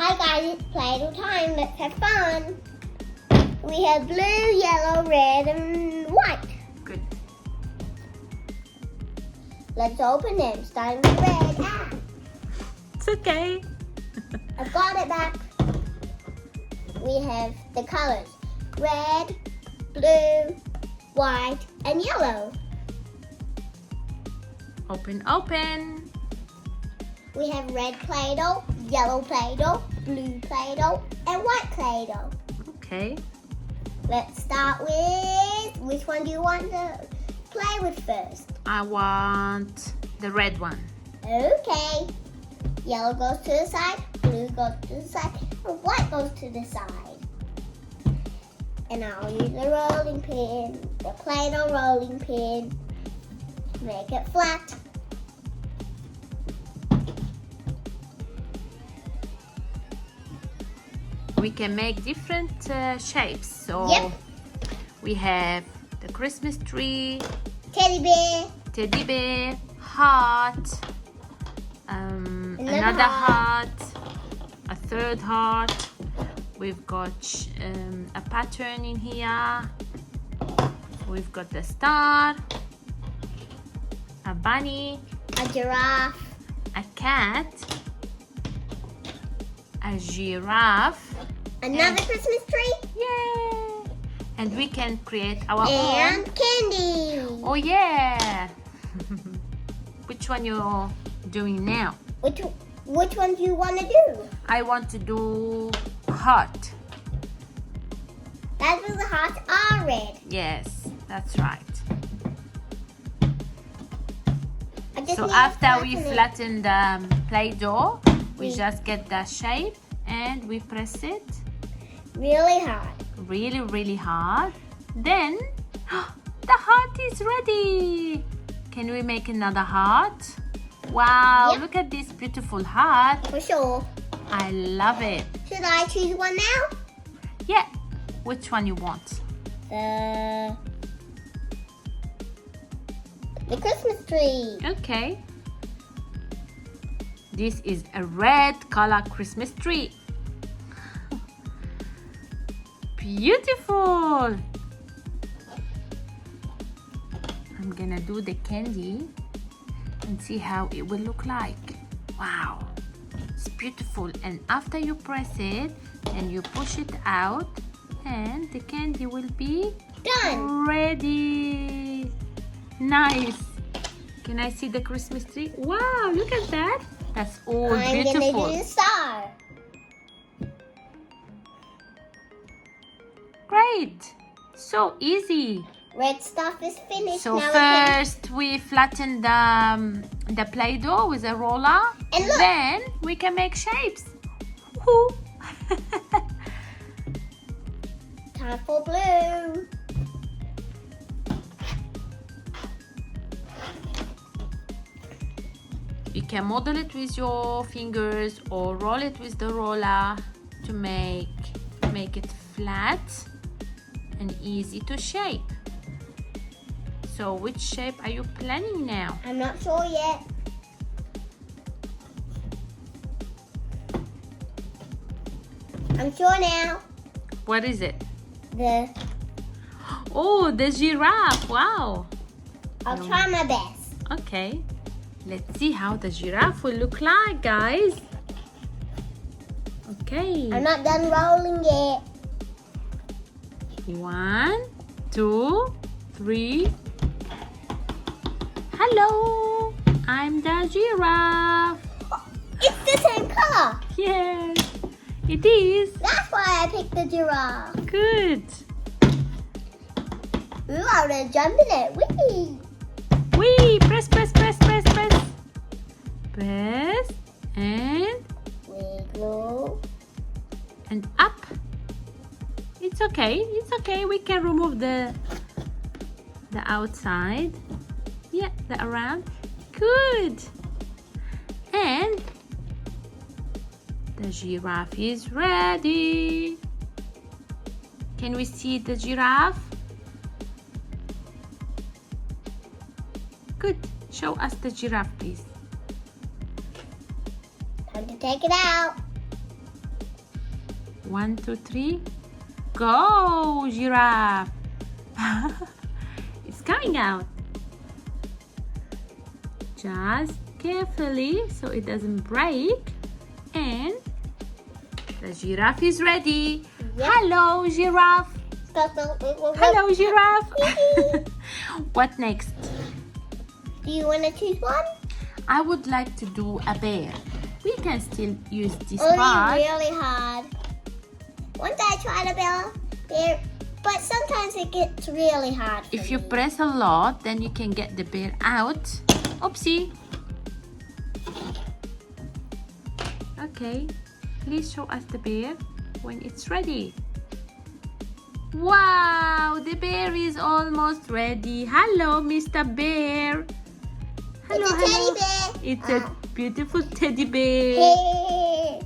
Hi guys, it's Play-Doh time. Let's have fun. We have blue, yellow, red, and white. Good. Let's open them. Starting with red. Ah, It's okay. I've got it back. We have the colors. Red, blue, white, and yellow. Open, open. We have red Play-Doh, yellow Play-Doh, blue Play-Doh, and white Play-Doh. Okay. Let's start with, which one do you want to play with first? I want the red one. Okay. Yellow goes to the side, blue goes to the side, and white goes to the side. And I'll use the rolling pin, the Play-Doh rolling pin, to make it flat. We can make different shapes. So Yep. we have the Christmas tree, Teddy bear, teddy bear, heart, another heart, a third heart. We've got a pattern in here. We've got the star, a bunny, a giraffe, a cat, a giraffe. another Christmas tree, Yay! And we can create our and own. candy. Oh yeah! Which one you're doing now? Which one do you want to do? I want to do heart. That's because the hearts are red. Yes, that's right. I just So need after to we flatten it. flatten the Play-Doh, we Mm. just get the shape and we press it Really hard. really, really hard. Then the heart is ready. Can we make another heart? Wow, Yep. look at this beautiful heart. For sure. I love it. Should I choose one now? Yeah, which one you want? The Christmas tree. Okay. This is a red color Christmas tree. Beautiful. I'm gonna do the candy and see how it will look like. Wow, it's beautiful. And after you press it and you push it out, and the candy will be Done. ready. Nice. Can I see the Christmas tree? Wow, look at that. That's all I'm beautiful. gonna do the star. Great. So easy. Red stuff is finished. So now first we flatten the Play-Doh with a roller. And look. Then we can make shapes. Woohoo. Time for blue. You can model it with your fingers or roll it with the roller to make it flat and easy to shape. So which shape are you planning now? I'm not sure yet. I'm sure now. What is it? Oh, the giraffe. Wow. I'll try my best. Okay. Let's see how the giraffe will look like, guys. Okay. I'm not done rolling yet. 1, 2, 3. Hello. I'm the giraffe. It's the same color. Yes, it is. That's why I picked the giraffe. Good. Ooh, I want to jump in it. Whee! Wee. Press, press, press, press, press. Press and Wiggle. up. It's okay. It's okay. We can remove the outside. Yeah, the around. Good. And the giraffe is ready. Can we see the giraffe? Good. Show us the giraffe, please. Time to take it out. 1, 2, 3. Go, giraffe. It's coming out. Just carefully so it doesn't break. And the giraffe is ready. Yep. Hello, giraffe. Hello, giraffe. What next? Do you want to choose one? I would like to do a bear. We can still use this Only part. really hard. Once I tried a bear, but sometimes it gets really hard. If you press a lot, then you can get the bear out. Oopsie. Okay, please show us the bear when it's ready. Wow, the bear is almost ready. Hello, Mr. Bear. Hello, It's a teddy bear. It's a beautiful teddy bear. Hey.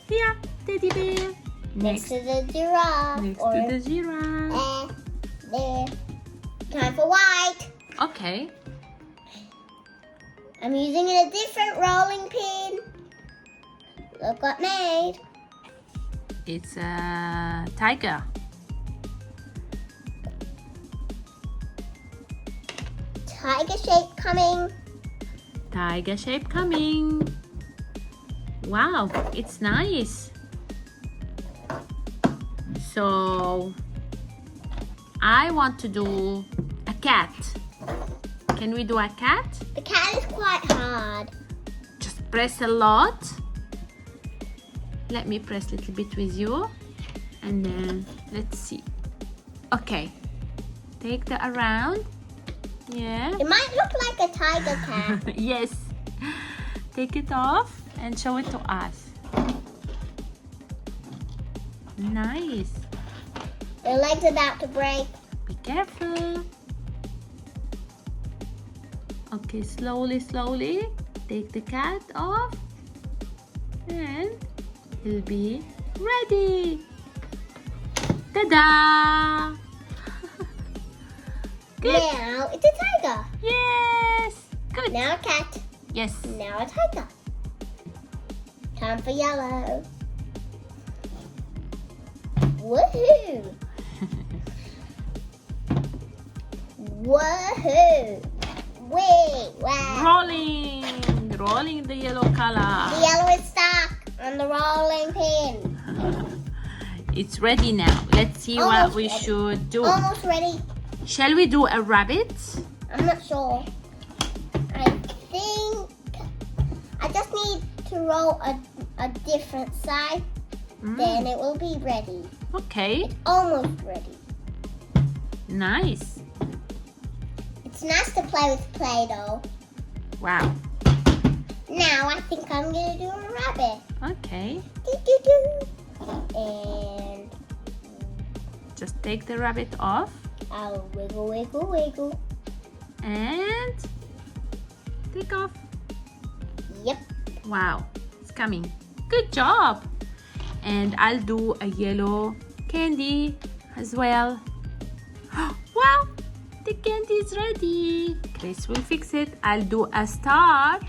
Here, teddy bear. Next to the giraffe. Next to the giraffe. There. Time for white. Okay. I'm using a different rolling pin. Look what made. It's a tiger. Tiger shape coming. Tiger shape coming. Wow, it's nice. So I want to do a cat. Can we do a cat? The cat is quite hard. Just press a lot. Let me press a little bit with you. And then let's see. Okay. Take the around. Yeah. It might look like a tiger cat. Yes. Take it off and show it to us. Nice. The leg's about to break. Be careful. Okay, slowly, slowly. Take the cat off. And he'll be ready. Ta-da! Good. Now it's a tiger. Yes. Good. Now a cat. Yes. Now a tiger. Time for yellow. Woohoo! Woohoo! Wait, wow. Rolling the yellow color. The yellow is stuck on the rolling pin. It's ready now. Let's see what Almost we ready. should do. Almost ready. Shall we do a rabbit? I'm not sure. I think I just need to roll a different side. Then it will be ready. Okay. It's almost ready. Nice. It's nice to play with Play-Doh. Wow. Now I think I'm gonna do a rabbit. Okay. Do-do-do. And Just take the rabbit off I'll wiggle, wiggle, wiggle. and take off. Yep. Wow. It's coming. Good job. And I'll do a yellow candy as well. Wow. The candy is ready. Chris will fix it. I'll do a star.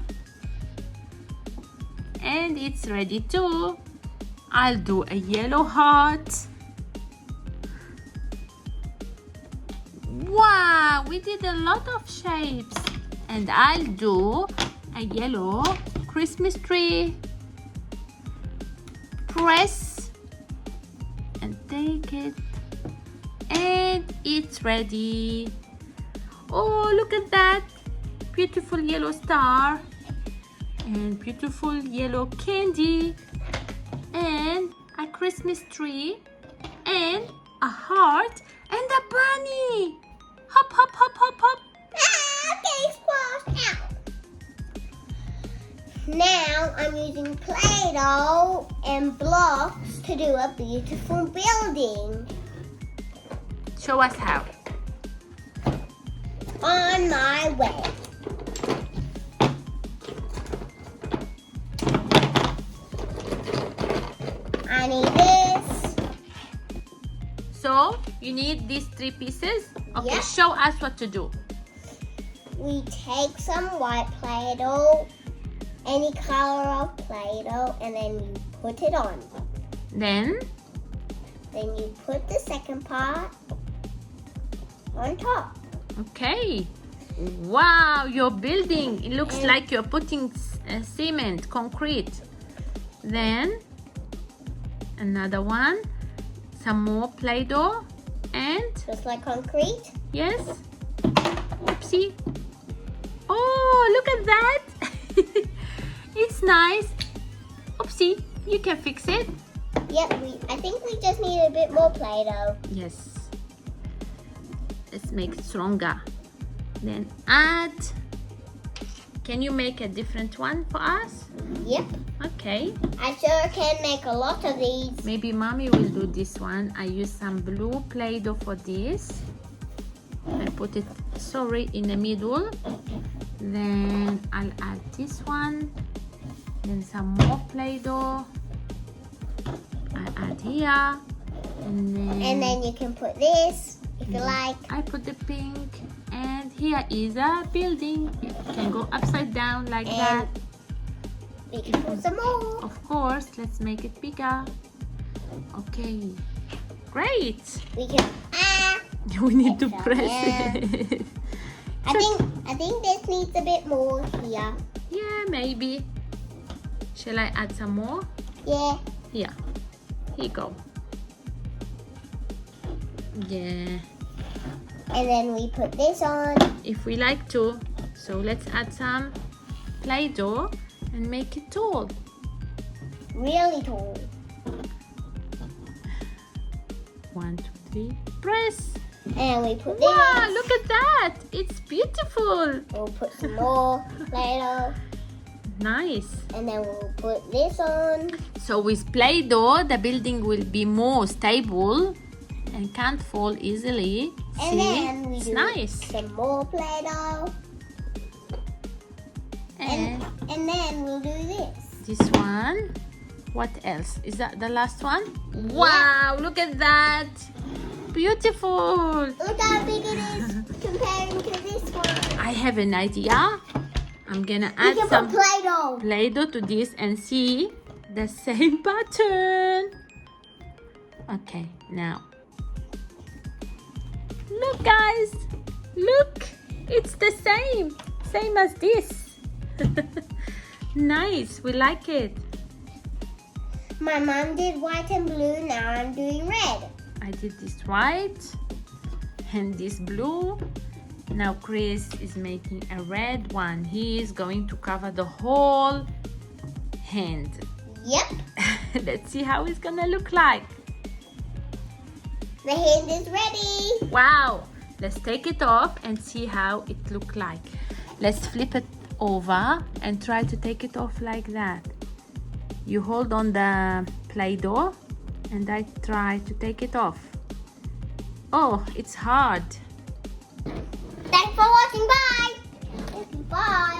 And it's ready too. I'll do a yellow heart. Wow, we did a lot of shapes. And I'll do a yellow Christmas tree. Press and take it. And it's ready. Oh, look at that. Beautiful yellow star. And beautiful yellow candy. And a Christmas tree. And a heart. And a bunny. Hop, hop, hop, hop, hop. Ah, getting squashed out. Now I'm using Play-Doh and blocks to do a beautiful building. Show us how. On my way. I need this. So, you need these 3 pieces? Okay, Yeah. show us what to do. We take some white Play-Doh, any color of Play-Doh, and then you put it on. Then you put the second part on top. okay. Wow, you're building. It looks like you're putting cement, concrete. Then another one, some more Play-Doh, and Just like concrete. yes. Oopsie. Oh, look at that. It's nice. Oopsie, you can fix it. Yep, I think we just need a bit more Play-Doh. Yes. Let's make it stronger. Then add. Can you make a different one for us? Yep. Okay. I sure can make a lot of these. Maybe mommy will do this one. I use some blue Play-Doh for this. I put it, in the middle. Then I'll add this one. Then some more Play-Doh. I add here. And then you can put this if you like. I put the pink. And here is a building. It can go upside down like that. We can put some more. Of course, let's make it bigger. Okay, great. We can We need to Extra press hand. it. I think this needs a bit more here. Yeah, maybe. Shall I add some more? Yeah. Here you go. Yeah, And then we put this on. if we like to. So let's add some Play-Doh and make it tall. Really tall. 1, 2, 3, press. And we put this. Wow, look at that. It's beautiful. We'll put some more Play-Doh. Nice. And then we'll put this on. So with Play-Doh, the building will be more stable and can't fall easily. And See, then we it's do nice. some more Play-Doh. And And then we'll do this. this one. What else? Is that the last one? Wow, look at that. Beautiful. Look how big it is comparing to this one. I have an idea. I'm gonna We add can some put Play-Doh. Play-Doh to this and see the same pattern. Okay, now. Look guys, look, it's the same as this. Nice, we like it. My mom did white and blue, now I'm doing red. I did this white and this blue. Now Chris is making a red one. He is going to cover the whole hand. Yep, Let's see how it's gonna look like. the hand is ready. Wow, let's take it off and see how it look like. Let's flip it over and try to take it off like that. You hold on the Play-Doh and I try to take it off. Oh, it's hard. Thanks for watching. Bye. Bye.